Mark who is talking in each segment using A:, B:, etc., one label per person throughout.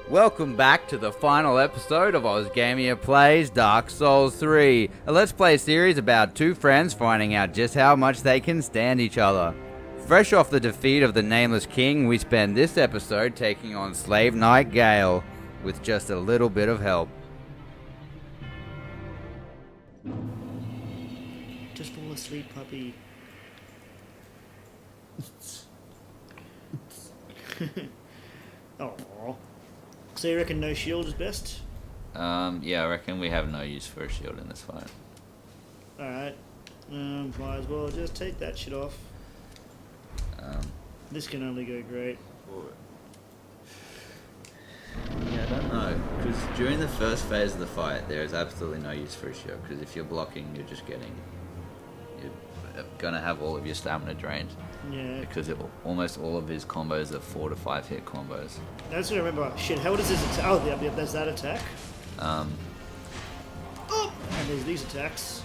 A: Welcome back to the final episode of Ausgamia Plays Dark Souls 3, a Let's Play series about two friends finding out just how much they can stand each other. Fresh off the defeat of the Nameless King, we spend this episode taking on Slave Knight Gale, with just a little bit of help.
B: Just fall asleep, puppy. Oh. So you reckon no shield is best?
C: Yeah, I reckon we have no use for a shield in this fight.
B: Alright. Might as well just take that shit off. This can only go great.
C: Yeah, I don't know, because during the first phase of the fight, there is absolutely no use for a shield, because if you're blocking, you're gonna have all of your stamina drained.
B: Yeah.
C: Because almost all of his combos are 4 to 5 hit combos.
B: I just gotta remember, shit, how does this attack? Oh, yeah, there's that attack. Oh! And there's these attacks.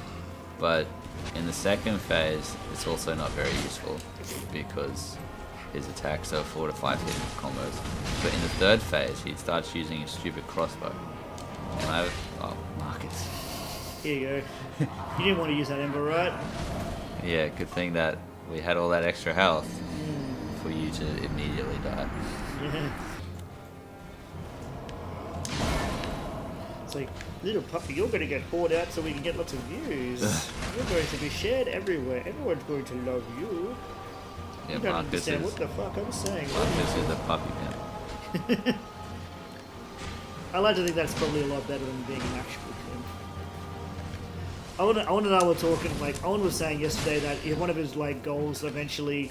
C: But in the second phase, it's also not very useful, because his attacks are 4 to 5 hit combos. But in the third phase, he starts using his stupid crossbow. And Marcus.
B: Here you go. You didn't want to use that ember, right?
C: Yeah, good thing that we had all that extra health for you to immediately die.
B: Yeah. It's like, little puppy, you're going to get poured out so we can get lots of views. You're going to be shared everywhere. Everyone's going to love you.
C: Yeah,
B: You don't
C: Marcus
B: understand
C: is,
B: what the fuck I'm saying.
C: Marcus is a puppy pimp.
B: I like to think that's probably a lot better than being an actual pimp. Owen and I were talking, like, Owen was saying yesterday that one of his, like, goals eventually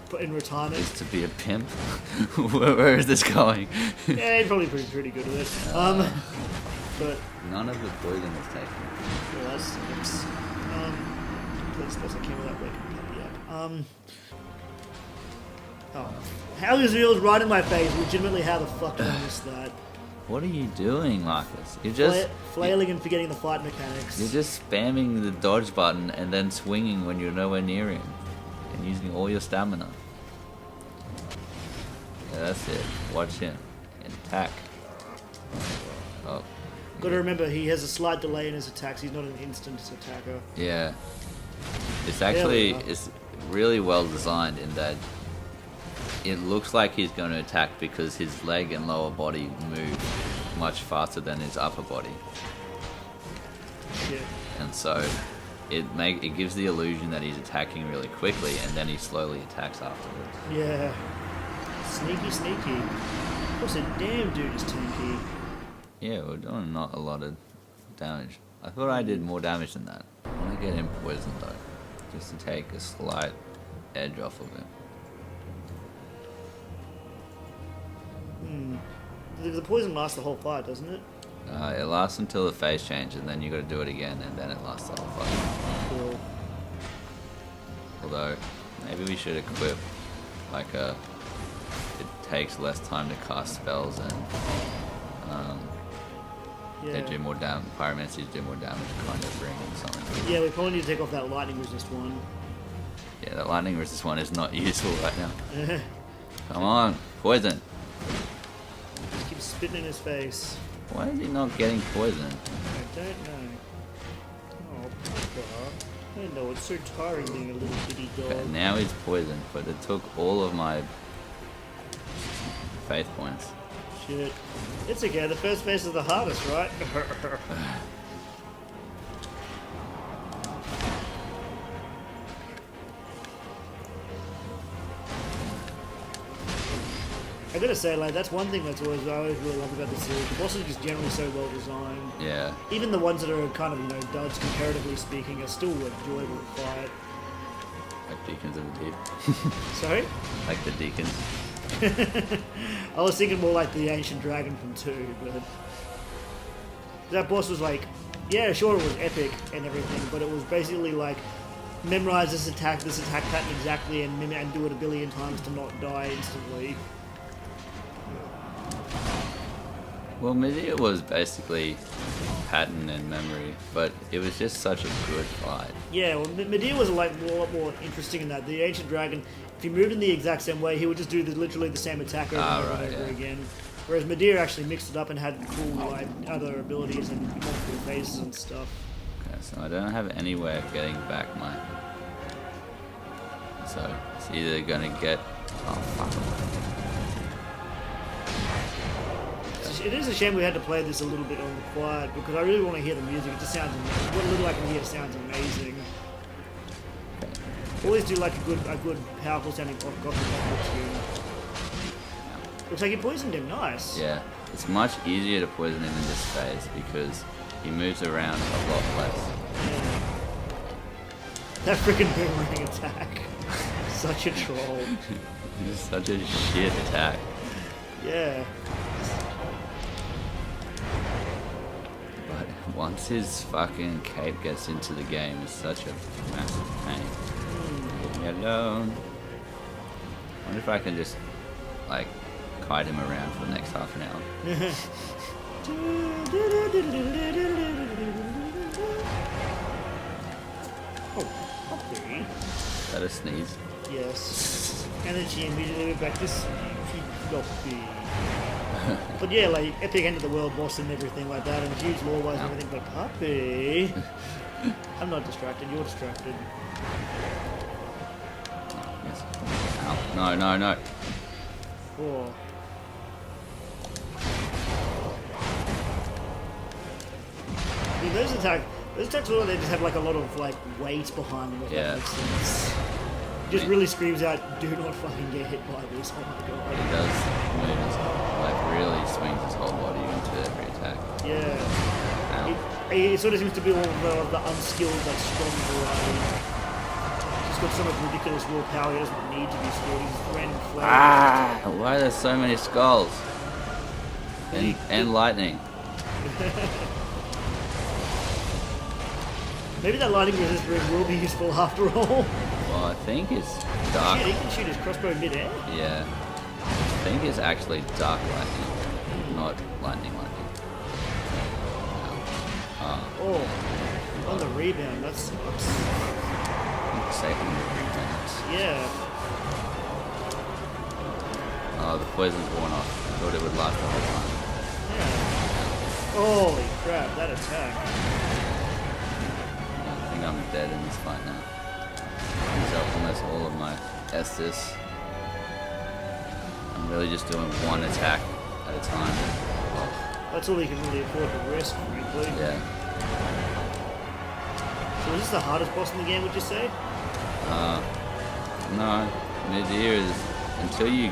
B: put in retirement
C: Is to be a pimp? Where is this going?
B: Yeah, he'd probably be pretty good at it. But
C: None of the poison was taken.
B: well, that's sucks. Please suppose I came without waking puppy up. Oh, how is Reels right in my face? Legitimately, how the fuck did I miss that?
C: What are you doing, Marcus? You're just
B: Flailing and forgetting the fight mechanics.
C: You're just spamming the dodge button and then swinging when you're nowhere near him, and using all your stamina. Yeah, that's it. Watch him. And attack. Oh.
B: Gotta remember, he has a slight delay in his attacks. He's not an instant attacker.
C: Yeah. It's really well designed in that it looks like he's going to attack because his leg and lower body move much faster than his upper body.
B: Shit.
C: And so it gives the illusion that he's attacking really quickly, and then he slowly attacks afterwards.
B: Yeah. Sneaky, sneaky. Of course, a damn dude is tanky.
C: Yeah, we're doing not a lot of damage. I thought I did more damage than that. I want to get him poisoned though, just to take a slight edge off of him.
B: The poison lasts the whole fight, doesn't it?
C: It lasts until the phase change, and then you got to do it again, and then it lasts the whole fight.
B: Cool.
C: Although, maybe we should equip like it takes less time to cast spells, and they do more damage. Pyromancies do more damage kind of ring or something.
B: Yeah, we probably need to take off that lightning resist one.
C: Yeah, that lightning resist one is not useful right now. Come on, poison.
B: Just keep spitting in his face.
C: Why is he not getting poisoned?
B: I don't know. Oh, Papa. I know, it's so tiring being a little bitty dog.
C: Okay, now he's poisoned, but it took all of my faith points.
B: Shit. It's okay, the first phase is the hardest, right? I gotta say, like, that's one thing I always really love about the series. The bosses are just generally so well designed.
C: Yeah.
B: Even the ones that are kind of, duds, comparatively speaking, are still enjoyable to fight.
C: Like Deacons of the Deep.
B: Sorry?
C: Like the Deacons.
B: I was thinking more like the Ancient Dragon from 2, but that boss was like, yeah, sure, it was epic and everything, but it was basically like memorize this attack pattern exactly, and do it a billion times to not die instantly.
C: Well, Medea was basically pattern and memory, but it was just such a good fight.
B: Yeah, well, Medea was a lot more interesting in that. The Ancient Dragon, if he moved in the exact same way, he would just do literally the same attack over and over again. Whereas Medea actually mixed it up and had cool like other abilities and multiple phases and stuff.
C: Okay, so I don't have any way of getting back my... So, it's either gonna get... Oh, fuck.
B: It is a shame we had to play this a little bit on the quiet because I really want to hear the music. It just sounds amazing. What little I can hear sounds amazing. Always do like a good powerful sounding gothic opera tune. Looks like you poisoned him. Nice.
C: Yeah, it's much easier to poison him in this phase because he moves around a lot less.
B: Yeah. That freaking boomerang attack. Such a troll.
C: It's such a shit attack.
B: Yeah.
C: But once his fucking cape gets into the game, it's such a massive pain. Leave me alone. I wonder if I can just, like, kite him around for the next half an hour.
B: Oh, puppy.
C: Is that a sneeze?
B: Yes. And then she immediately went back to floppy. But yeah, like epic end of the world boss and everything like that, and huge lore wise and everything. But puppy, I'm not distracted. You're distracted.
C: Yes. Ow. No, no, no.
B: Oh. I mean, those attacks sort of, they just have like a lot of like weight behind them. If
C: Yeah.
B: that makes sense. Just really screams out, "Do not fucking get hit by this!" Oh my
C: He
B: god.
C: does move his, like, really swings his whole body into every attack.
B: Yeah.
C: Ow.
B: It sort of seems to be all the unskilled but strong variety. He's got so much ridiculous raw power. He doesn't need to be skilled. He's random flavor.
C: Ah! Why are there so many skulls? And lightning.
B: Maybe that lightning resist will be useful after all.
C: Well, I think it's dark.
B: Shit, he can shoot his crossbow mid-air.
C: Yeah. I think it's actually dark lightning, not lightning lightning.
B: Oh, on the rebound, that sucks.
C: Second rebounds.
B: Yeah.
C: Oh, the poison's worn off. I thought it would last the whole time.
B: Yeah. Holy crap, that attack.
C: I think I'm dead in this fight now. These are almost all of my Estus. I'm really just doing one attack at a time. Oh,
B: That's all he can really afford to risk, frankly.
C: yeah.
B: So is this the hardest boss in the game, would you say?
C: No. Mid-ear is until you...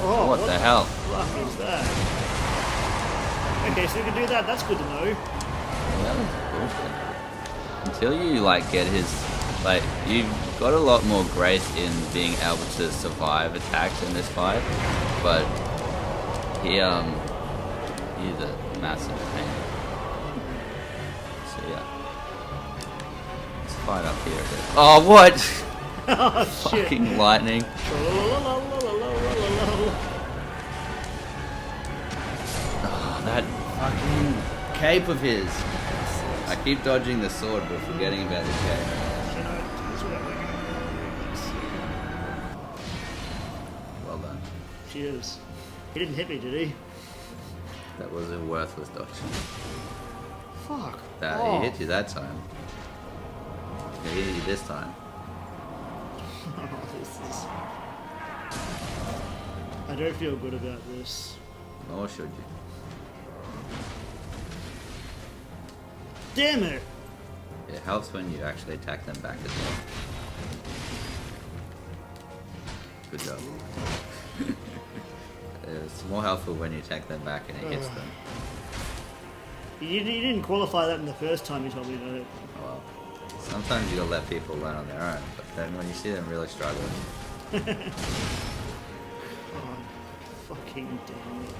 B: Oh,
C: what the hell?
B: Fuck is that? Okay, so we can do that. That's good to know.
C: That was bullshit. Until you, like, get his... Like, you've got a lot more grace in being able to survive attacks in this fight, but he's a massive pain. So yeah, let's fight up here a bit. Oh, what?
B: Oh, shit.
C: Fucking lightning! Oh, that fucking cape of his. I keep dodging the sword, but forgetting about the cape. Well done.
B: Cheers. He didn't hit me, did he?
C: That was a worthless dodge.
B: Fuck.
C: He hit you that time. He hit you this time.
B: I don't feel good about this.
C: Nor should you.
B: Damn it!
C: It helps when you actually attack them back as well. Good job. It's more helpful when you attack them back and it hits them.
B: You didn't qualify that in the first time you told me about it.
C: Well, sometimes you gotta let people learn on their own, but then when you see them really struggling,
B: Oh, fucking damn it.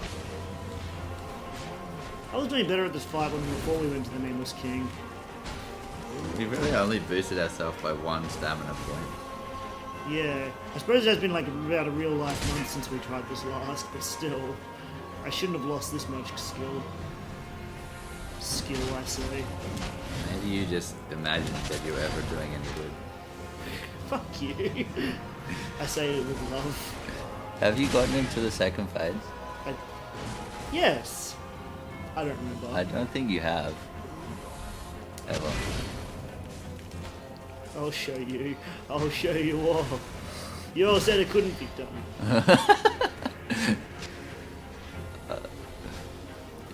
B: I was doing better at this fight before we went to the Nameless King.
C: we really only boosted ourselves by one stamina point.
B: Yeah, I suppose it has been like about a real life month since we tried this last, but still, I shouldn't have lost this much skill. Skill, I say.
C: Maybe you just imagined that you were ever doing any good.
B: Fuck you. I say it with love.
C: Have you gotten into the second phase?
B: Yes. I don't remember.
C: I don't think you have. Ever.
B: I'll show you. I'll show you all. You all said it couldn't be done.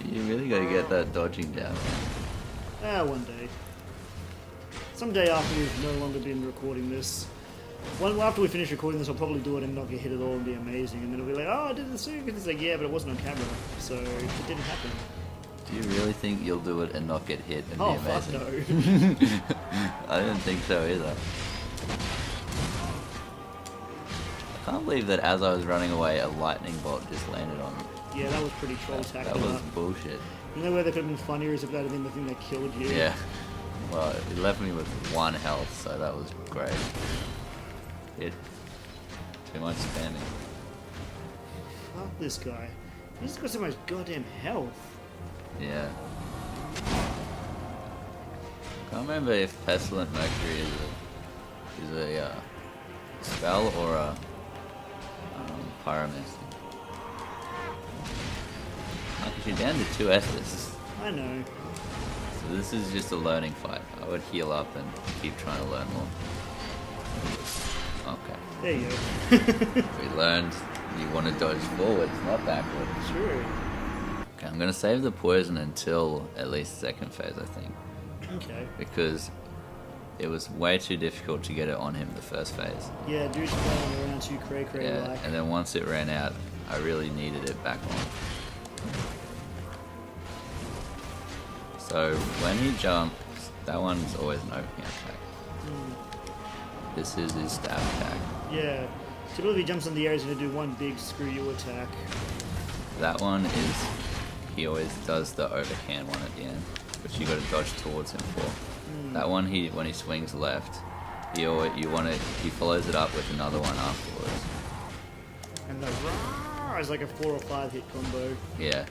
C: You really gotta get that dodging down.
B: One day. Someday after we've no longer been recording this. After we finish recording this, I'll probably do it and not get hit at all and be amazing. And then it'll be like, oh, I did the suit. It's like, yeah, but it wasn't on camera. So it didn't happen.
C: Do you really think you'll do it and not get hit and
B: Oh,
C: be amazing?
B: fuck no.
C: I don't think so either. I can't believe that as I was running away, a lightning bolt just landed on me.
B: Yeah, that was pretty troll
C: That
B: tactical.
C: was bullshit.
B: You know where that could have been funnier is if that had been the thing that killed you.
C: Yeah. Well, it left me with 1 health, so that was great. It too much spamming.
B: Fuck this guy. He's got so much goddamn health.
C: Yeah. Can't remember if Pestilent Mercury is a spell or a pyromancy. Oh, 'cause you're down to 2 S's.
B: I know.
C: So this is just a learning fight. I would heal up and keep trying to learn more. Okay.
B: There you go.
C: We learned you want to dodge forwards, not backwards.
B: True.
C: Okay, I'm gonna save the poison until at least second phase, I think.
B: Okay.
C: Because it was way too difficult to get it on him the first phase.
B: Yeah, dude's flying around too cray-cray
C: Yeah,
B: like.
C: and then once it ran out, I really needed it back on. So when he jumps, that one's always an overhand attack. This is his stab attack.
B: Yeah. Typically if he jumps in the air, he's going to do one big screw you attack.
C: That one is, he always does the overhand one at the end, which you got to dodge towards him for. That one, when he swings left, he follows it up with another one afterwards.
B: And the roar is like a 4 or 5 hit combo.
C: Yeah.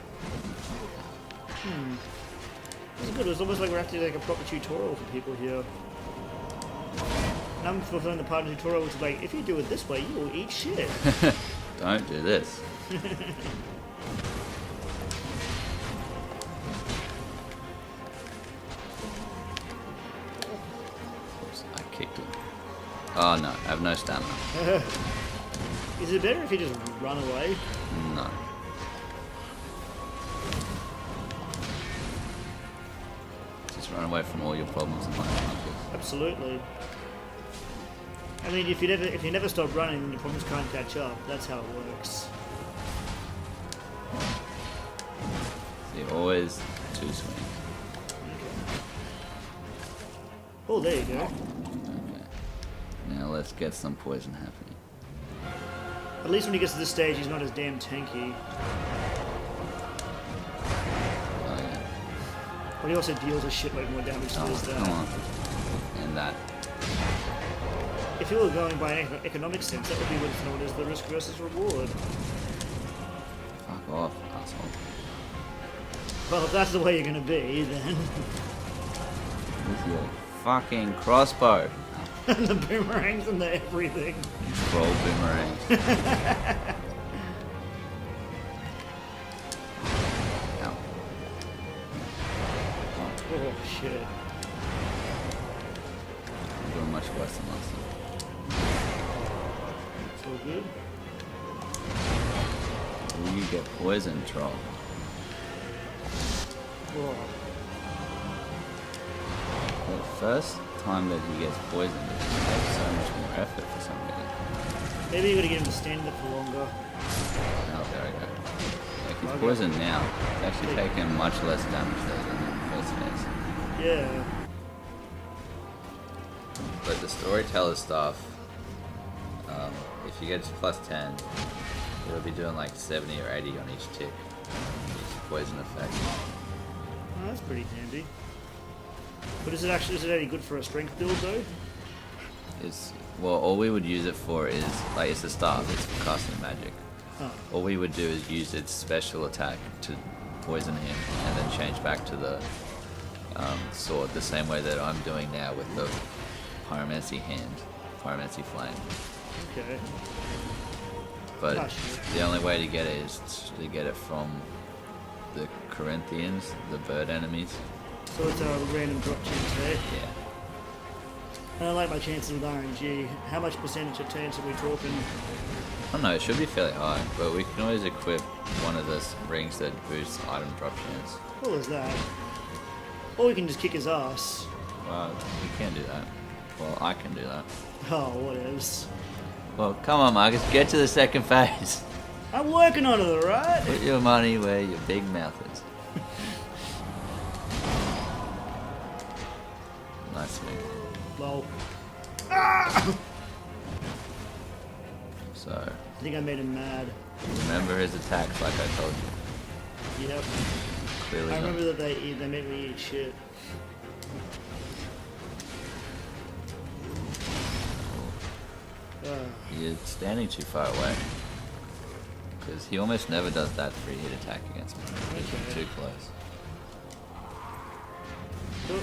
B: It's good. It was almost like we're actually like a proper tutorial for people here. And I'm fulfilling the part of the tutorial which is like, if you do it this way, you will eat shit.
C: Don't do this. Oops, I kicked him. Oh no, I have no stamina.
B: Is it better if you just run away?
C: No. Just run away from all your problems in life.
B: Absolutely. I mean, if you never stop running, your problems can't catch up. That's how it works.
C: So you always 2 swings.
B: Oh, there you go.
C: Okay. Now let's get some poison happening.
B: At least when he gets to this stage, he's not as damn tanky.
C: Oh yeah.
B: But he also deals a shitload more damage to his
C: Come on. And that.
B: If you were going by an economic sense, that would be what's known as the risk versus reward.
C: Fuck off, asshole.
B: Well, if that's the way you're gonna be, then...
C: With your fucking crossbow.
B: and the boomerangs and the everything.
C: Troll boomerang. Ow.
B: Oh, shit.
C: I'm doing much worse than last time.
B: It's all good.
C: Will you get poisoned, troll?
B: Oh.
C: The first time that he gets poisoned, it takes so much more effort for some reason.
B: Maybe you gotta get him to stand there for longer.
C: Oh, there we go. Like he's
B: Okay.
C: poisoned now. It's actually taking much less damage though than in the first phase.
B: Yeah.
C: But the storyteller stuff, if you get to plus 10, it'll be doing like 70 or 80 on each tick. Each poison effect.
B: Oh, that's pretty handy. But is it any good for a strength build though?
C: Well, all we would use it for is, like, it's a staff, it's for casting magic.
B: Oh.
C: All we would do is use its special attack to poison him and then change back to the sword the same way that I'm doing now with the pyromancy pyromancy flame.
B: Okay.
C: But
B: Ah, shit.
C: the only way to get it is to get it from the Corinthians, the bird enemies.
B: So it's a random drop chance, eh?
C: Yeah.
B: I don't like my chances with RNG. How much percentage of chance are we talking?
C: I don't know, it should be fairly high, but we can always equip one of the rings that boosts item drop chance.
B: What was that? Or we can just kick his ass.
C: Well, we can't do that. Well, I can do that.
B: Oh, what is?
C: Well, come on, Marcus, get to the second phase.
B: I'm working on it, alright?
C: Put your money where your big mouth is. Nice swing.
B: Lol.
C: So,
B: I think I made him mad.
C: remember his attacks like I told you.
B: Yep.
C: Clearly
B: I
C: not.
B: remember that they made me eat shit.
C: You're standing too far away. Because he almost never does that free hit attack against me. He's
B: Okay.
C: too close.
B: Oh,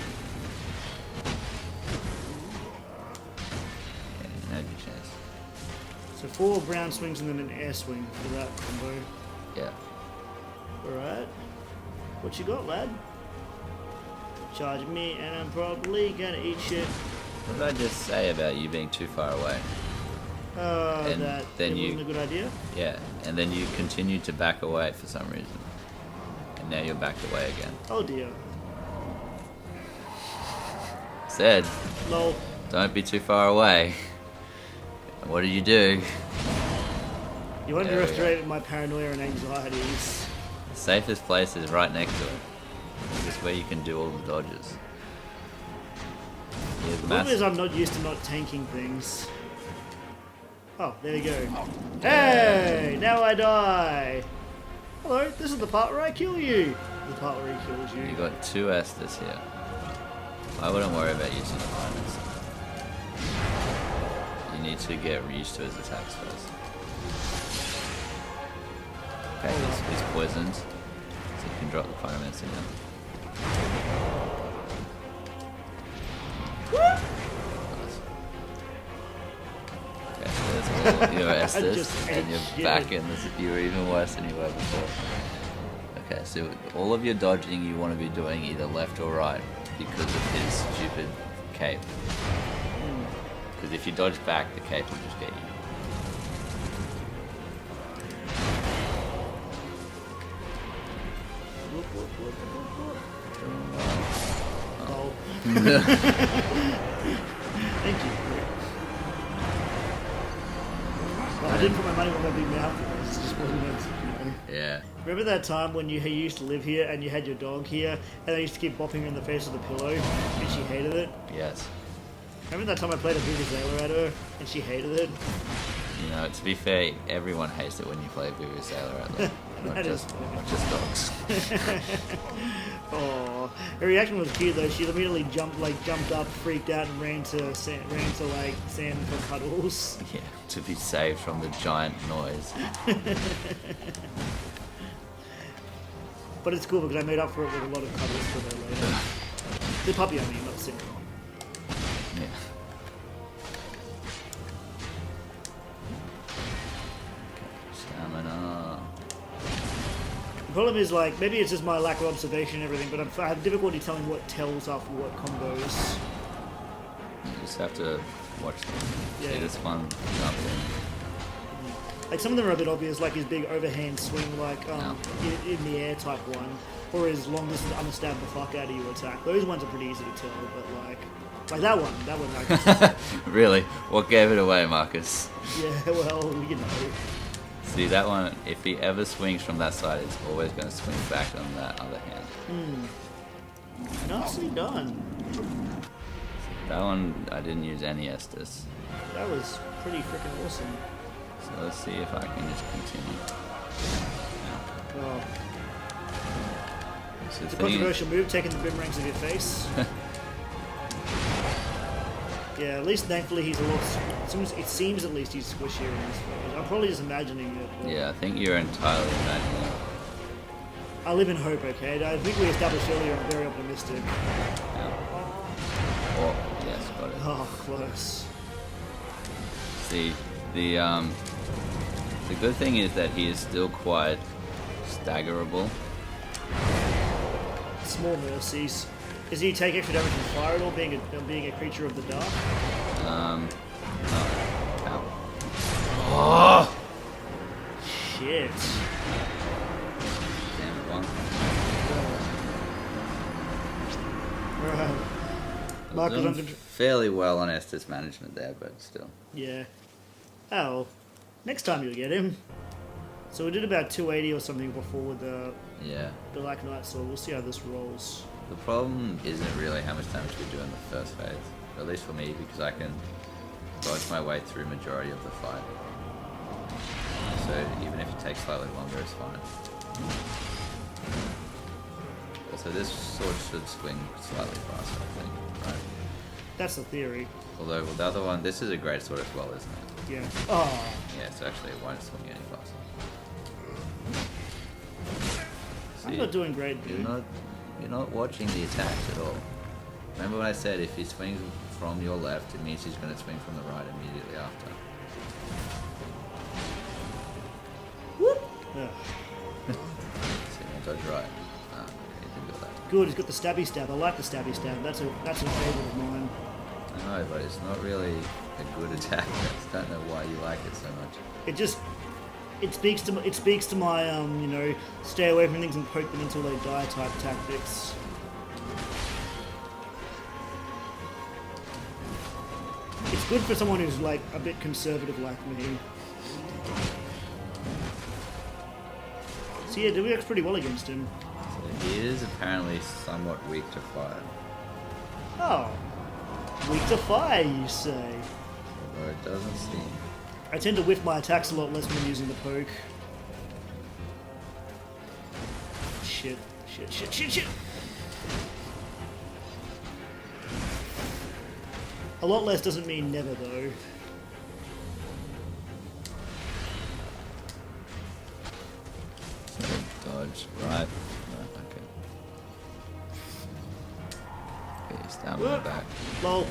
C: Yeah, you had your chance.
B: so 4 brown swings and then an air swing for that combo.
C: Yeah.
B: Alright. What you got, lad? Charging me and I'm probably gonna eat shit.
C: What did I just say about you being too far away? And
B: That
C: then
B: it
C: you-
B: wasn't a good idea?
C: Yeah, and then you continued to back away for some reason. And now you're backed away again.
B: Oh dear.
C: Said,
B: Lol.
C: don't be too far away. And what did you do?
B: You underestimated my paranoia and anxieties.
C: The safest place is right next to it. This where you can do all the dodges. Here's
B: The problem is
C: massive.
B: I'm not used to not tanking things. Oh, there we go. Hey! Now I die! Hello, this is the part where I kill you! The part where he kills
C: You
B: you.
C: got 2 Esthers here. I wouldn't worry about using the bonus. You need to get used to his attacks first. Okay, he's poisoned. So you can drop the pyromancy now. Okay, so there's all your Esthers,
B: just
C: and
B: ate
C: you're
B: shit.
C: back in this. You were even worse than you were before. Okay, so all of your dodging you want to be doing either left or right because of his stupid cape. Because if you dodge back, the cape will just get you.
B: Whoop, whoop, whoop, whoop, whoop. Oh. Thank you. Well, I didn't put my money where my big mouth was. It just wasn't meant to, you know.
C: Yeah.
B: Remember that time when you used to live here and you had your dog here and I used to keep bopping her in the face with a pillow and she hated it?
C: Yes.
B: Remember that time I played a Vuvuzela at her and she hated it?
C: You know, to be fair, everyone hates it when you play Vuvuzela at them. Not
B: That
C: just,
B: is fair.
C: not just dogs.
B: Oh, her reaction was cute though. She immediately jumped up, freaked out, and ran to Sam for cuddles.
C: Yeah, to be saved from the giant noise.
B: But it's cool because I made up for it with a lot of cuddles for her later. The puppy, I mean, not Cindy.
C: Yeah. Stamina.
B: The problem is like maybe it's just my lack of observation and everything, but I have difficulty telling what tells after what combos.
C: You just have to watch them.
B: Yeah.
C: See this one jump
B: Like some of them are a bit obvious, like his big overhand swing, like in the air type one, or his long distance understab the fuck out of you attack. Those ones are pretty easy to tell, but like that one, like
C: in. Really? What gave it away, Marcus?
B: yeah, well, you know.
C: See, that one, if he ever swings from that side, it's always going to swing back on that other hand.
B: Nicely done.
C: That one, I didn't use any Estus.
B: That was pretty freaking awesome.
C: So let's see if I can just continue.
B: Oh,
C: So
B: it's a
C: the thing is,
B: controversial move, taking the boomerangs of your face. Yeah, at least thankfully he's a lot. It seems at least he's squishier in this phase. I'm probably just imagining it. But
C: yeah, I think you're entirely imagining it.
B: I live in hope, okay? I think we established earlier I'm very optimistic.
C: Yeah. Oh, yes, got it.
B: Oh, close.
C: See, the good thing is that he is still quite staggerable
B: Small mercies. Does he take extra damage from fire at all, being a creature of the dark?
C: No. Ow.
A: Oh!
B: Shit.
C: Damn it, one.
B: Right. Mark is
C: Doing
B: under...
C: fairly well on Estes management there, but still.
B: Yeah. Oh. Next time you'll get him. So we did about 280 or something before with the
C: Yeah.
B: Black Knight, so we'll see how this rolls.
C: The problem isn't really how much damage we do in the first phase. At least for me, because I can dodge my way through majority of the fight. So even if it takes slightly longer, it's fine. Also, this sword should swing slightly faster, I think, right?
B: That's the theory.
C: Although with the other one, this is a great sword as well, isn't it?
B: Yeah. Oh.
C: Yeah, so actually it won't swing any faster.
B: I'm not doing great,
C: You're
B: dude.
C: not watching the attacks at all. Remember when I said if he swings from your left, it means he's going to swing from the right immediately after.
B: Whoop. Yeah.
C: So you dodge right. Ah, he didn't do that.
B: Good, he's got the stabby stab. I like the stabby stab. That's a favourite of mine.
C: I know, but it's not really a good attack. I just don't know why you like it so much.
B: It speaks to my you know, stay away from things and poke them until they die type tactics. It's good for someone who's like a bit conservative like me. So yeah, it works pretty well against him.
C: So he is apparently somewhat weak to fire.
B: Oh, weak to fire, you say?
C: Although it doesn't seem.
B: I tend to whiff my attacks a lot less when I'm using the poke. Shit. A lot less doesn't mean never, though.
C: So dodge right. No, okay. Okay, stab on the
B: Whoop.
C: back.
B: Lol.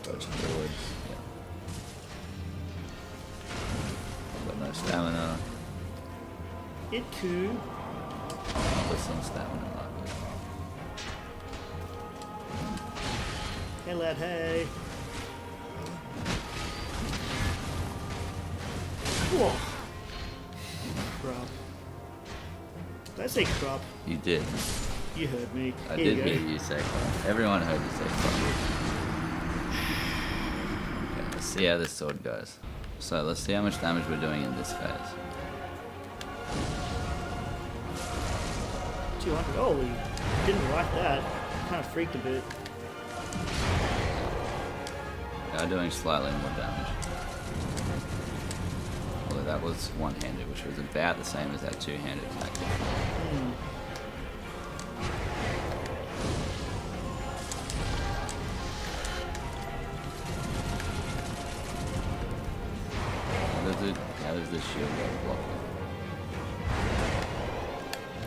C: Dodge forwards. Yeah. Got no stamina.
B: It too.
C: Put some stamina markers.
B: Hey lad, hey. Whoa. Crap. Did I say crap?
C: You did.
B: You heard me.
C: I
B: Here
C: did
B: you go.
C: hear you say crap. Everyone heard you say crap. Okay, let's see how this sword goes. So let's see how much damage we're doing in this phase.
B: 200. Oh, he didn't like that. Kind of freaked a bit.
C: We are doing slightly more damage. Although that was one-handed, which was about the same as that two-handed attack. How does this shield go block?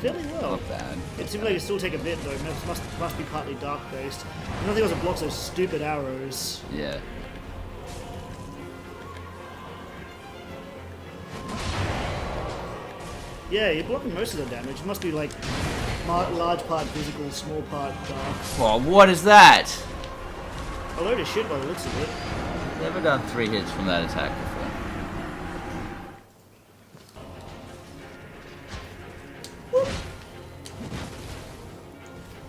B: Fairly well.
C: Not bad.
B: It seems like it still take a bit though. It must be partly dark based. I don't think it was a block those stupid arrows.
C: Yeah.
B: Yeah, you're blocking most of the damage. It must be like large part physical, small part dark.
C: Well, what is that?
B: A load of shit by the looks of it.
C: Never done 3 hits from that attack before.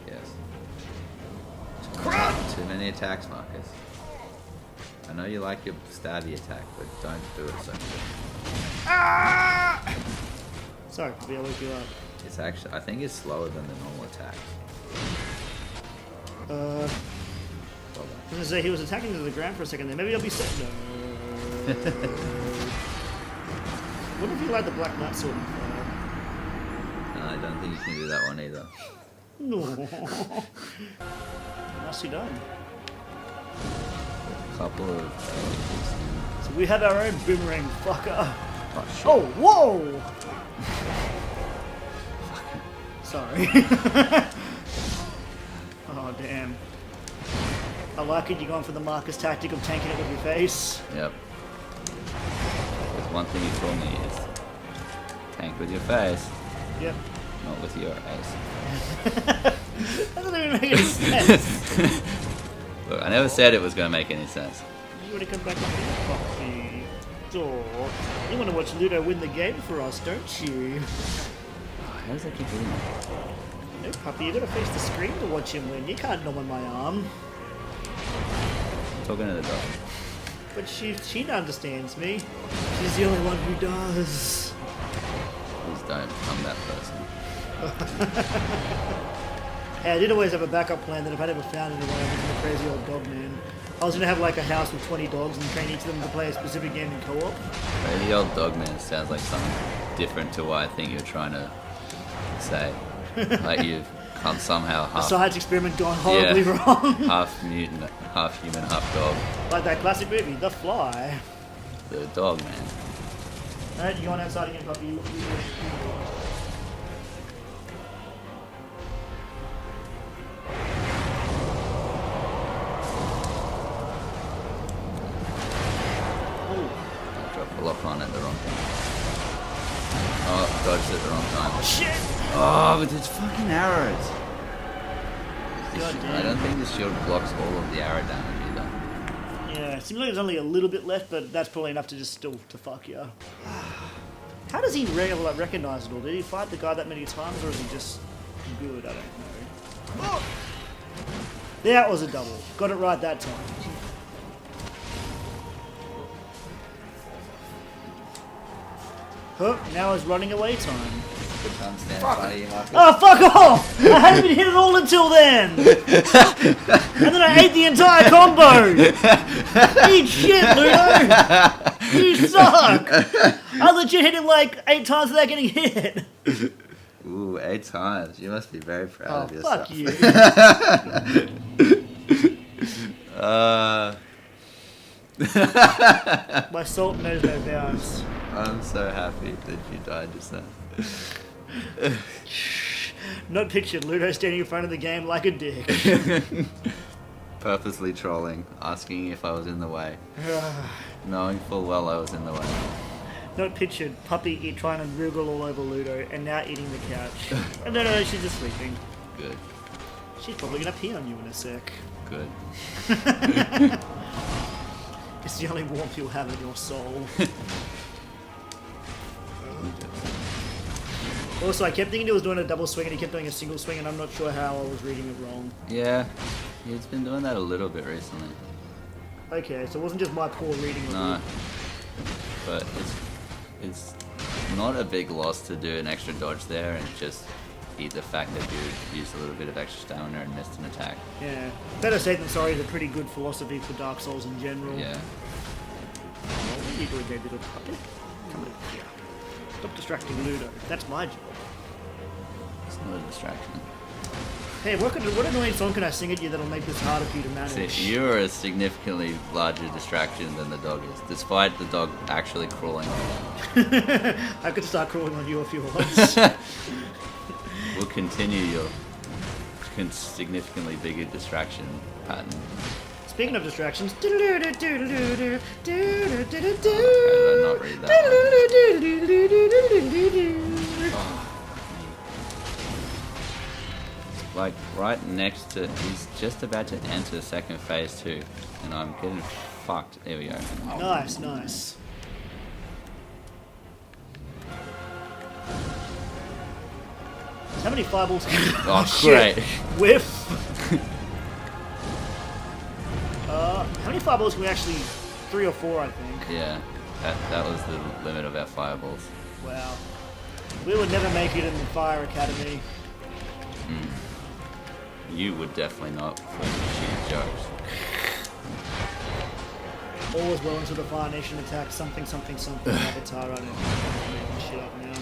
C: Yes. Too many attacks, Marcus. I know you like your stabby attack, but don't do it so much.
B: Sorry, Puppy, I woke you up.
C: It's actually, I think it's slower than the normal attacks.
B: I was gonna say he was attacking to the ground for a second there. Maybe I'll be set. No. What if you light the Black Knight sword on fire?
C: No, I don't think you can do that one either.
B: No. Nicely done.
C: A couple of...
B: So we have our own boomerang fucker.
C: oh, shit.
B: Oh, whoa! Sorry. Oh, damn. I like it, you're going for the Marcus tactic of tanking it with your face.
C: Yep. There's one thing you told me is tank with your face.
B: Yep.
C: Not with your ace.
B: That doesn't even make any sense.
C: Look, I never said it was going to make any sense.
B: You want to come back on here, Poppy? Oh, you want to watch Ludo win the game for us, don't you?
C: Oh, how does that keep doing that?
B: No, Puppy, you got to face the screen to watch him win. You can't gnaw on my arm.
C: I'm talking to the dog.
B: But she understands me. She's the only one who does.
C: Please don't become that person.
B: Hey, I did always have a backup plan that if I never found anyone, I become a crazy old dog man. I was going to have like a house with 20 dogs and train each of them to play a specific game in co-op.
C: The old dog man sounds like something different to what I think you're trying to say. Like you've come somehow
B: A
C: half,
B: science experiment gone horribly wrong.
C: half mutant, half human, half dog.
B: Like that classic movie, The Fly.
C: The dog man.
B: Alright, you going outside again, Puppy?
C: I dropped the lock on at the wrong time. Oh, dodged it at the wrong time.
B: Shit!
C: Oh, but it's fucking arrows.
B: God
C: I
B: damn.
C: don't think the shield blocks all of the arrow damage either.
B: Yeah, it seems like there's only a little bit left, but that's probably enough to just still to fuck you. How does he recognize it all? Did he fight the guy that many times, or is he just good? I don't know. Oh! That was a double. Got it right that time. Huh, now it's running away time. Oh, fuck off! I hadn't even hit it all until then! And then I ate the entire combo! Eat shit, Ludo! You suck! I legit hit him like 8 times without getting hit!
C: Ooh, 8 times. You must be very proud of
B: Oh,
C: yourself.
B: fuck you! My salt knows no bounds.
C: I'm so happy that you died just then.
B: Not pictured Ludo standing in front of the game like a dick.
C: Purposely trolling, asking if I was in the way, knowing full well I was in the way.
B: Not pictured Puppy trying to wriggle all over Ludo and now eating the couch. Oh, no, she's just sleeping.
C: Good,
B: She's probably gonna pee on you in a sec.
C: good.
B: It's the only warmth you'll have in your soul. Also, I kept thinking he was doing a double swing and he kept doing a single swing, and I'm not sure how I was reading it wrong.
C: Yeah, he's been doing that a little bit recently.
B: Okay, so it wasn't just my poor reading of
C: No,
B: it.
C: but it's not a big loss to do an extra dodge there and just eat the fact that you used a little bit of extra stamina and missed an attack.
B: Yeah. Better safe than sorry is a pretty good philosophy for Dark Souls in general.
C: Yeah.
B: What are you doing there, little puppet? Come on here. Stop distracting Ludo. That's my job.
C: It's not a distraction.
B: Hey, what annoying song can I sing at you that'll make this harder for you to manage?
C: See, you're a significantly larger distraction than the dog is, despite the dog actually crawling on you.
B: I could start crawling on you if you want.
C: We'll continue your significantly bigger distraction pattern.
B: Speaking of distractions,
C: How did I not read that? Like right next to, he's just about to enter second phase 2, and I'm getting fucked. There we go.
B: Nice, nice. How many fireballs can you...
C: Oh, great.
B: Whiff. How many fireballs can we actually... 3 or 4, I think.
C: Yeah, that was the limit of our fireballs.
B: Wow. We would never make it in the Fire Academy.
C: You would definitely not for shooting jokes.
B: All is well until the Fire Nation attacks something, something, something. Avatar, I don't know. I'm making shit up now.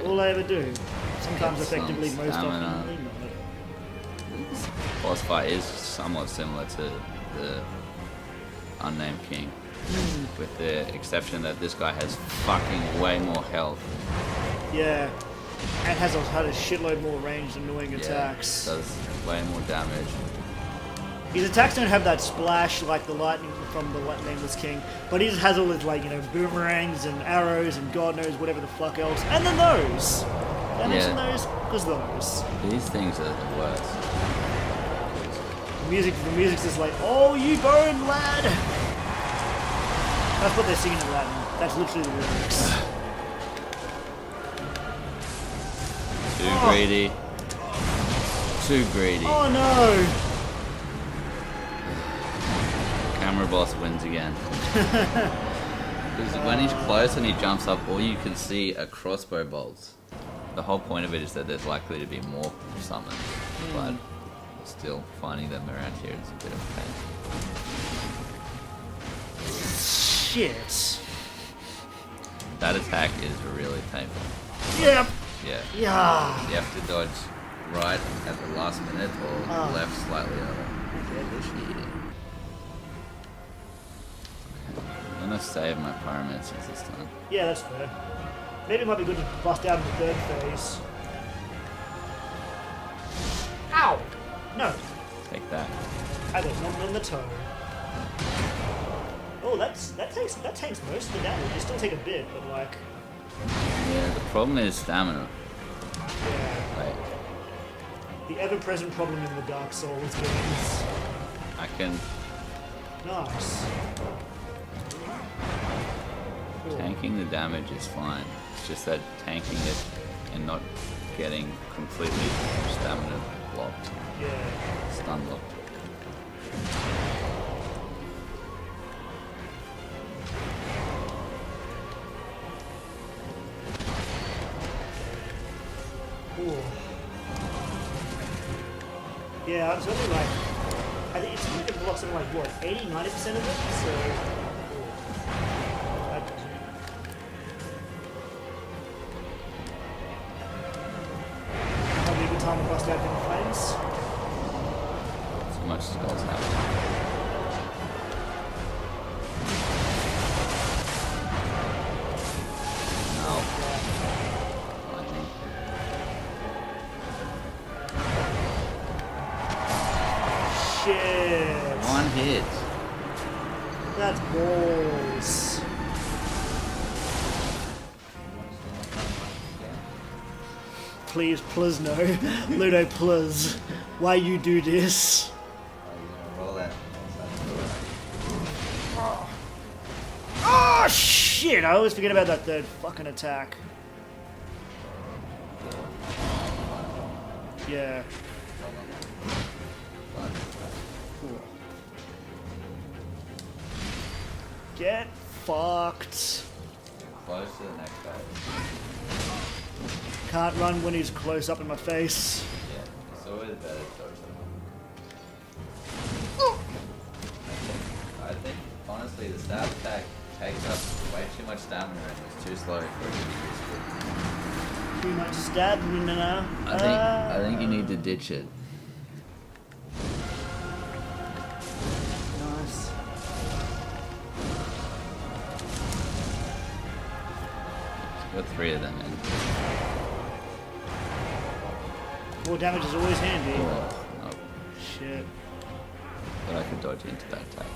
B: All I ever do. Sometimes
C: Get some
B: effectively, most
C: stamina.
B: often not.
C: This boss fight is somewhat similar to the Unnamed King, with the exception that this guy has fucking way more health.
B: Yeah. And had a shitload more ranged annoying attacks.
C: Does way more damage.
B: His attacks don't have that splash like the lightning from the Nameless King, but he just has all his, like, you know, boomerangs and arrows and God knows whatever the fuck else. And then those! Did I mention those? Because those.
C: These things are the worst.
B: The music's just like, oh, you burn, lad! That's what they're singing in Latin. That's literally the lyrics.
C: Too greedy. Too greedy.
B: Oh no!
C: Camera boss wins again. Because when he's close and he jumps up, all you can see are crossbow bolts. The whole point of it is that there's likely to be more summons, but still finding them around here is a bit of a pain.
B: Shit.
C: That attack is really painful.
B: Yep.
C: Yeah.
B: Yeah.
C: You have to dodge right at the last minute or left slightly over. I'm gonna save my pyromancies this time.
B: Yeah, that's fair. Maybe it might be good to bust out in the third phase. Ow! No.
C: Take that.
B: I got knocked on the toe. Oh, that takes most of the damage. You still take a bit, but like.
C: Yeah, the problem is stamina.
B: Yeah.
C: Like,
B: The ever-present problem in the Dark Souls games.
C: I can
B: Nice. Cool.
C: tanking the damage is fine. It's just that tanking it and not getting completely stamina blocked,
B: Yeah.
C: stun blocked.
B: Cool. Yeah, it's only like, I think it's like it blocks something like, what, 80-90% of it? So, cool. That does it. Probably a good time to bust out in flames.
C: So much spells happen. No. Lightning.
B: Shit.
C: One hit.
B: That's balls. Please no. Ludo, please. Why you do this?
C: Roll that.
B: Oh shit! I always forget about that third fucking attack. Yeah. Cool. Get fucked.
C: Close to the next phase.
B: Can't run when he's close up in my face.
C: Yeah, it's always better to dodge them. I think, honestly, the stab attack takes up way too much stamina and it's too slow for it to be useful.
B: Too much stab. No.
C: I think you need to ditch it.
B: Nice.
C: Got 3 of them in.
B: More damage is always handy.
C: Oh, no.
B: Shit.
C: But I could dodge into that attack.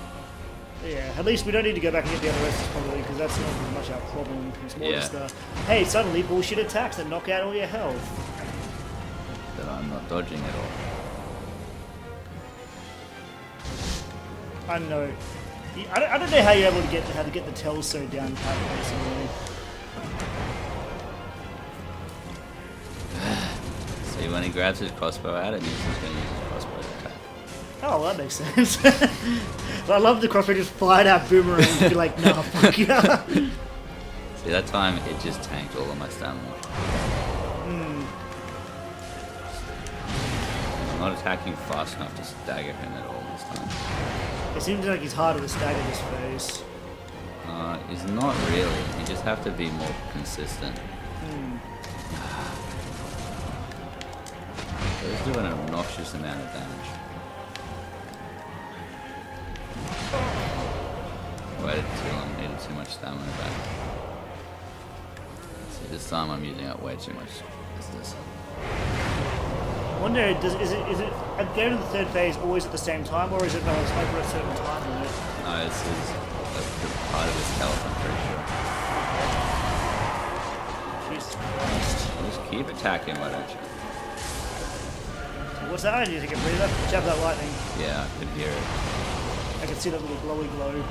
B: Yeah, at least we don't need to go back and get the other resistance probably, because that's not much our problem. It's more
C: Yeah.
B: just hey, suddenly bullshit attacks that knock out all your health.
C: That I'm not dodging at all.
B: I know. I don't know how you're able to get the tells so down pat basically.
C: See, when he grabs his crossbow out, it means he's going to use his crossbow to attack.
B: Oh, well, that makes sense. But I love the crossbow just fired out boomerangs and be like, nah, fuck yeah.
C: See, that time it just tanked all of my stamina. I'm not attacking fast enough to stagger him at all this time.
B: It seems like he's harder to stagger this phase.
C: He's not really. You just have to be more consistent. Those do an obnoxious amount of damage. Waited too long, needed too much stamina back. See, this time I'm using up way too much. What's this?
B: Wonder, is it at the end of the third phase always at the same time, or is it over a certain time limit?
C: No, this is the part of his health, I'm pretty sure.
B: Jesus Christ.
C: Just keep attacking, why don't you?
B: What's that? I need to get rid of that. Jab that lightning.
C: Yeah, I could hear it.
B: I can see that little glowy glow.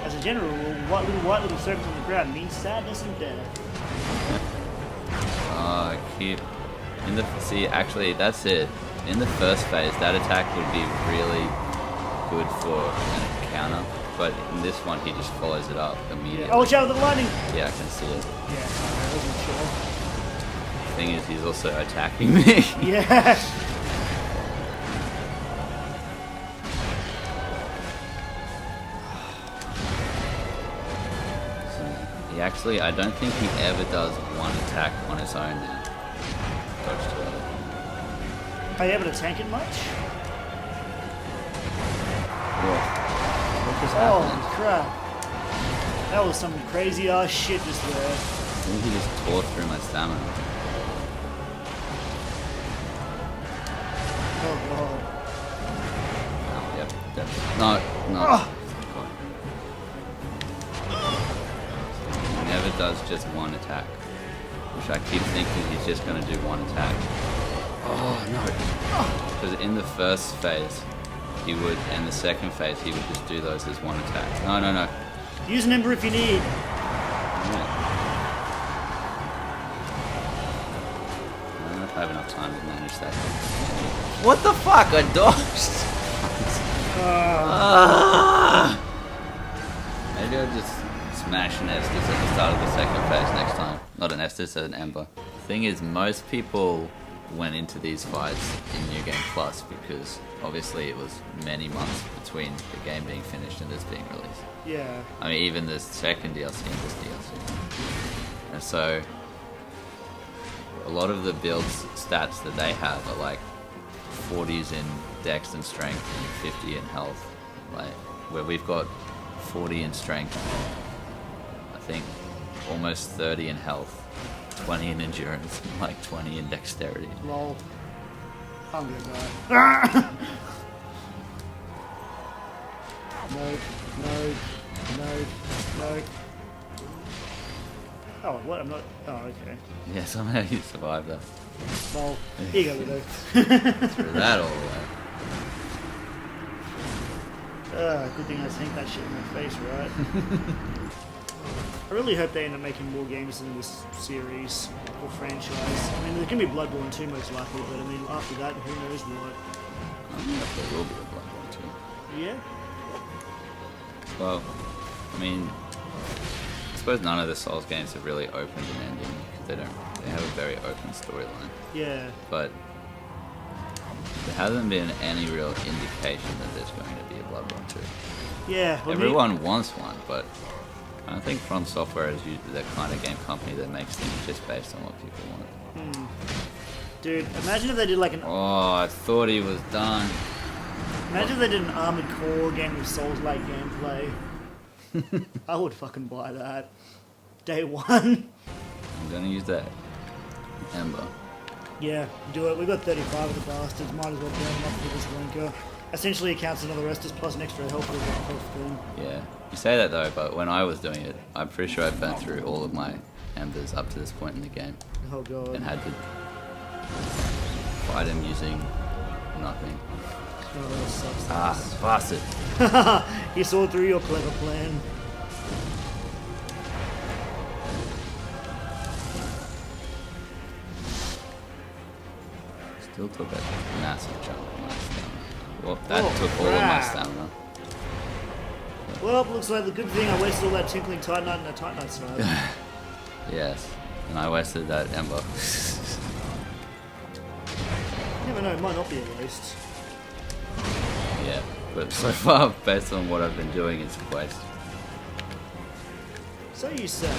B: As a general rule, white little circles on the ground means sadness and death.
C: Oh, I keep... See, actually, that's it. In the first phase, that attack would be really good for an counter. But in this one, he just follows it up immediately.
B: Oh, watch out with the lightning!
C: Yeah, I can see it.
B: Yeah, sorry, I wasn't sure.
C: The thing is, he's also attacking me.
B: Yeah!
C: He actually, I don't think he ever does one attack on his own now. Dodge to it.
B: Are you able to tank it much?
C: Whoa. What just
B: Oh,
C: happened?
B: crap. That was some crazy ass shit just there.
C: I think he just tore through my stamina.
B: Oh, God.
C: Oh, yep, definitely. No.
B: Oh.
C: He never does just one attack. Which I keep thinking he's just going to do one attack. Oh, no. Because in the first phase, he would, and the second phase, he would just do those as one attack. No.
B: Use an ember if you need.
C: Yeah. I don't know if I have enough time to manage that. What the fuck? I dodged! Maybe I'll just smash an Estus at the start of the second phase next time. Not an Estus, an Ember. Thing is, most people went into these fights in New Game Plus because obviously it was many months between the game being finished and this being released.
B: Yeah.
C: I mean, even the second DLC and this DLC. And so, a lot of the build stats that they have are like 40s in dex and strength and 50 in health. Like, where we've got 40 in strength, I think almost 30 in health, 20 in endurance, and like 20 in dexterity.
B: Lol. I'm gonna die. No. Oh, what? I'm not. Oh, okay.
C: Yeah, somehow you survived that.
B: Lol. Here you go, Widow.
C: Through that all the way.
B: Good thing I sank that shit in my face, right? I really hope they end up making more games in this series or franchise. I mean, there can be Bloodborne 2 most likely, but I mean, after that, who knows what.
C: I don't know if there will be a Bloodborne too.
B: Yeah?
C: Well, I mean, I suppose none of the Souls games have really opened an ending because they have a very open storyline.
B: Yeah.
C: But there hasn't been any real indication that there's going to be a Bloodborne 2.
B: Yeah. Well,
C: Everyone wants one, but I don't think From Software is usually the kind of game company that makes things just based on what people want.
B: Dude, imagine if they did like an.
C: Oh, I thought he was done.
B: Imagine if they did an Armored Core game with Souls-like gameplay. I would fucking buy that. Day one.
C: I'm gonna use that Ember.
B: Yeah, do it. We've got 35 of the bastards. Might as well burn them up for this linker. Essentially, it counts as another Estus plus an extra health thing.
C: Yeah. You say that though, but when I was doing it, I'm pretty sure I burnt through all of my Embers up to this point in the game.
B: Oh god.
C: And had to fight him using nothing.
B: Oh, that sucks.
C: Bastard.
B: You saw through your clever plan.
C: Still took a massive chunk of my stamina. Well, that took all of my
B: crap.
C: stamina.
B: Well, looks like the good thing I wasted all that Tinkling Titanite and that Titanite side.
C: Yes. And I wasted that Ember.
B: You never know, it might not be a waste.
C: Yeah. But so far, based on what I've been doing, it's a waste.
B: So you say.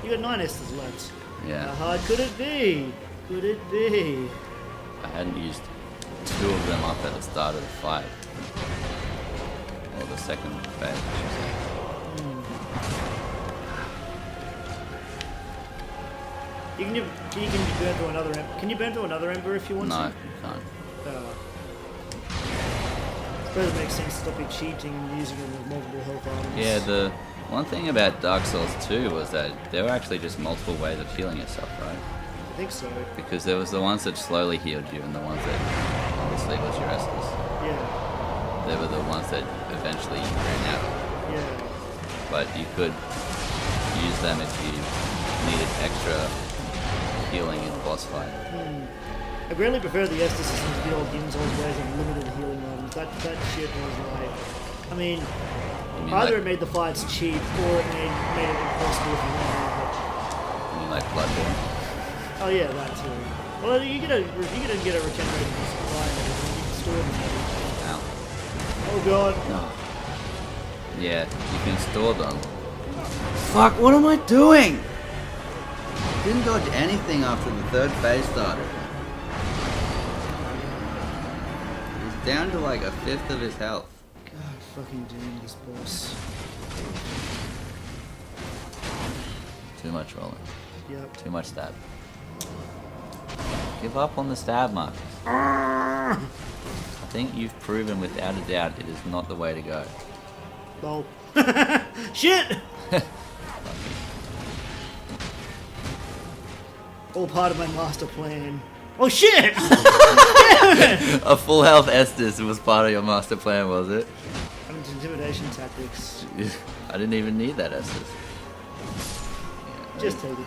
B: You got 9 Estus left.
C: Yeah.
B: How hard could it be? Could it be?
C: I hadn't used 2 of them up at the start of the fight. Or the second phase, I should say.
B: You can burn through another. Can you burn through another ember if you want
C: No,
B: to?
C: you can't.
B: I suppose it makes sense to stop you cheating and using them with multiple health items.
C: Yeah, the one thing about Dark Souls 2 was that there were actually just multiple ways of healing yourself, right?
B: I think so.
C: Because there was the ones that slowly healed you and the ones that obviously was your Estus.
B: Yeah.
C: They were the ones that eventually you ran out of.
B: Yeah.
C: But you could use them if you needed extra healing in the boss fight.
B: I really prefer the Estus system to the old Demon Souls ways of limited healing items. That shit was like... I mean,
C: You mean
B: either
C: like,
B: it made the fights cheap or it made it impossible if you wanted
C: you mean like Bloodborne?
B: it. Oh yeah, that too. Well, you get a regenerating supply and everything. You can store them.
C: Ow.
B: Oh god.
C: No. Yeah, you can store them. Fuck, what am I doing? Didn't dodge anything after the third phase started. He's down to like a fifth of his health.
B: God, fucking damn this boss.
C: Too much rolling.
B: Yep.
C: Too much stab. Give up on the stab, Marcus. I think you've proven without a doubt it is not the way to go.
B: Lol. Shit! All part of my master plan. Oh shit!
C: A full health Estus was part of your master plan, was it?
B: Intimidation tactics.
C: I didn't even need that Estus.
B: Just take it in,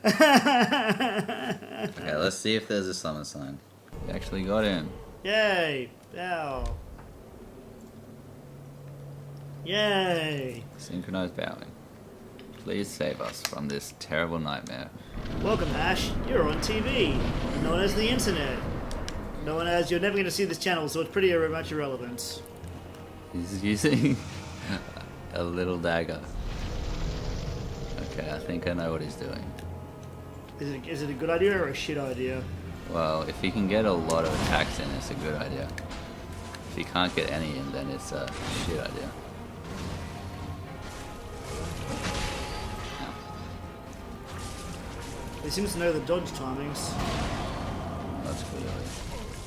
C: Okay, let's see if there's a summon sign. You actually got him.
B: Yay! Ow. Yay!
C: Synchronized bowing. Please save us from this terrible nightmare.
B: Welcome, Ash. You're on TV, known as the internet. Known as you're never going to see this channel, so it's pretty much irrelevant.
C: He's using a little dagger. Okay, I think I know what he's doing.
B: Is it a good idea or a shit idea?
C: Well, if he can get a lot of attacks in, it's a good idea. If he can't get any in, then it's a shit idea.
B: He seems to know the dodge timings.
C: That's good.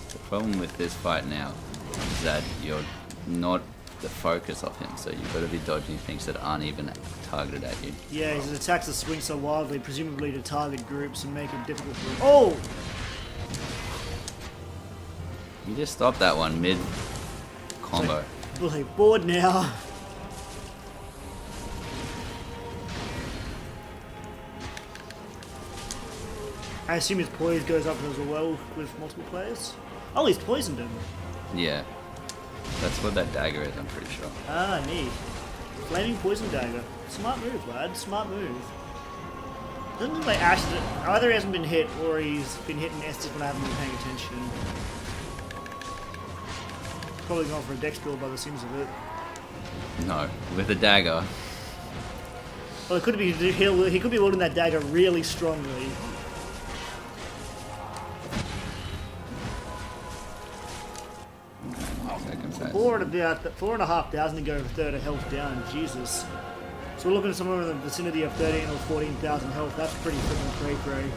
C: The problem with this fight now is that you're not the focus of him, so you've got to be dodging things that aren't even targeted at you.
B: Yeah, his attacks are swing so wildly, presumably to target groups and make it difficult for him. Oh!
C: You just stopped that one mid combo.
B: Bloody bored now. I assume his poise goes up as well with multiple players? Oh, he's poisoned him.
C: Yeah. That's what that dagger is, I'm pretty sure.
B: Ah, neat. Flaming poison dagger. Smart move, lad. Smart move. Doesn't look like Ash... Either he hasn't been hit or he's been hitting Estus when I haven't been paying attention. Probably gone for a dex build by the seams of it.
C: No, with a dagger.
B: Well, it could be he could be wielding that dagger really strongly.
C: Second phase.
B: 4,500 to go for third of health down. Jesus. So we're looking at somewhere in the vicinity of 13 or 14,000 health. That's pretty freaking cray-cray.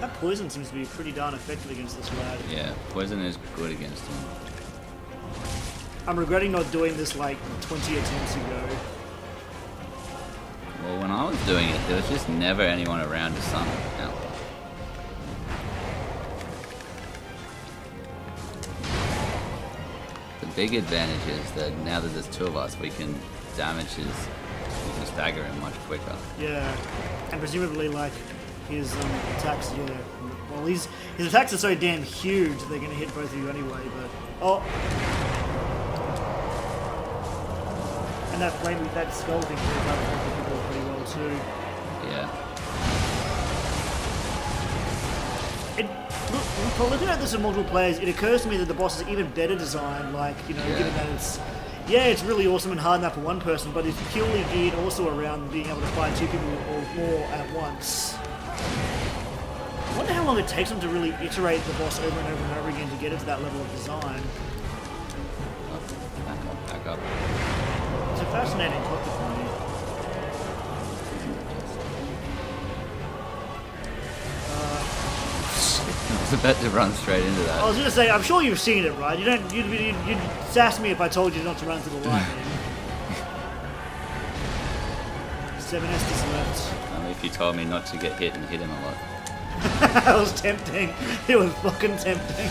B: That poison seems to be pretty darn effective against this lad.
C: Yeah, poison is good against him.
B: I'm regretting not doing this like 20 attempts ago.
C: Well, when I was doing it, there was just never anyone around to summon out. The big advantage is that now that there's two of us, we can damage his, we can stagger him much quicker.
B: Yeah, and presumably like his attacks. Yeah, well his attacks are so damn huge they're gonna hit both of you anyway. But oh, and that skull thing goes up people pretty well too.
C: Yeah.
B: Looking at this in multiple players, it occurs to me that the boss is even better designed. Like given that it's really awesome and hard enough for one person, but it's purely geared also around being able to fight two people or more at once. I wonder how long it takes them to really iterate the boss over and over and over again to get it to that level of design.
C: Back up.
B: It's a fascinating topic for me.
C: I was about to run straight into that.
B: I was going to say, I'm sure you've seen it, right? You'd sass me if I told you not to run to the lightning. 7 Estes left.
C: If you told me not to get hit and hit him a lot.
B: That was tempting. It was fucking tempting.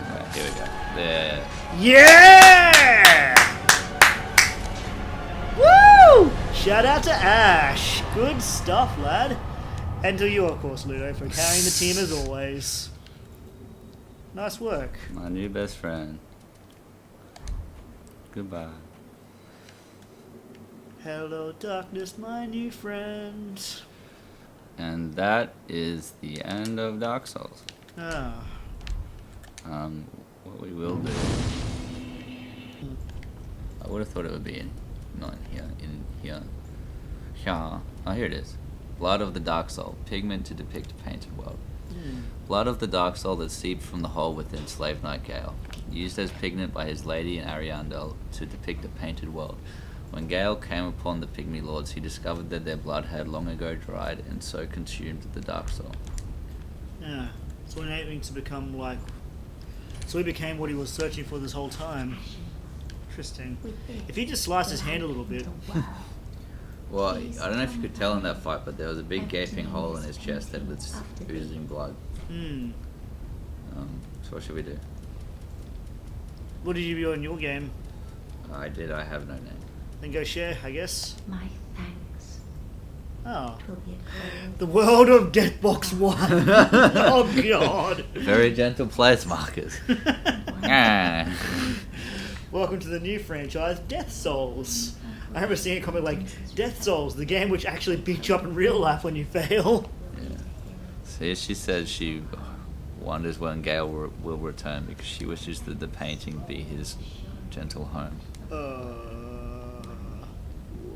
C: Alright, here we go. There.
B: Yeah! Woo! Shout out to Ash. Good stuff, lad. And to you, of course, Ludo, for carrying the team as always. Nice work.
C: My new best friend. Goodbye.
B: Hello, darkness, my new friend.
C: And that is the end of Dark Souls.
B: Ah.
C: What we will do. I would have thought it would be not in here. Yeah. Oh, here it is. Blood of the Dark Soul, pigment to depict a painted world. Blood of the Dark Soul that seeped from the hole within Slave Knight Gale, used as pigment by his lady in Ariandel to depict a painted world. When Gale came upon the Pygmy Lords, he discovered that their blood had long ago dried and so consumed the Dark Soul.
B: Yeah. So aiming to become like... So he became what he was searching for this whole time. Interesting. If he just sliced his hand a little bit...
C: Well, I don't know if you could tell in that fight, but there was a big gaping hole in his chest that was oozing blood. So what should we do?
B: What did you do in your game?
C: I have no name.
B: Then go share, I guess.
D: My thanks.
B: Oh.
D: Will be a
B: The world of Deathbox 1. Oh, God.
C: Very gentle place markers. Ah.
B: Welcome to the new franchise, Death Souls. I remember seeing a comment like, Death Souls, the game which actually beats you up in real life when you fail.
C: Yeah. See, she said she wonders when Gale will return because she wishes that the painting be his gentle home.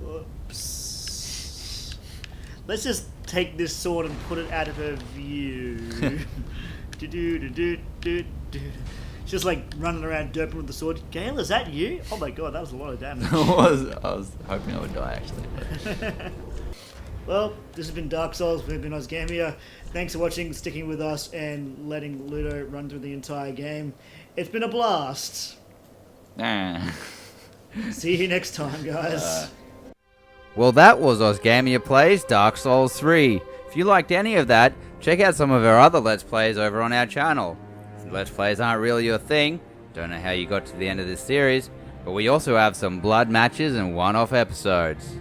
B: Whoops. Let's just take this sword and put it out of her view. Do-do-do-do-do-do. She's just like running around derping with the sword. Gale, is that you? Oh my god, that was a lot of damage.
C: I was hoping I would die actually. But...
B: Well, this has been Dark Souls. We've been Ausgamia. Thanks for watching, sticking with us, and letting Ludo run through the entire game. It's been a blast.
C: Ah.
B: See you next time, guys.
A: Well, that was Ausgamia Plays Dark Souls 3. If you liked any of that, check out some of our other Let's Plays over on our channel. Let's Plays aren't really your thing, don't know how you got to the end of this series, but we also have some blood matches and one-off episodes.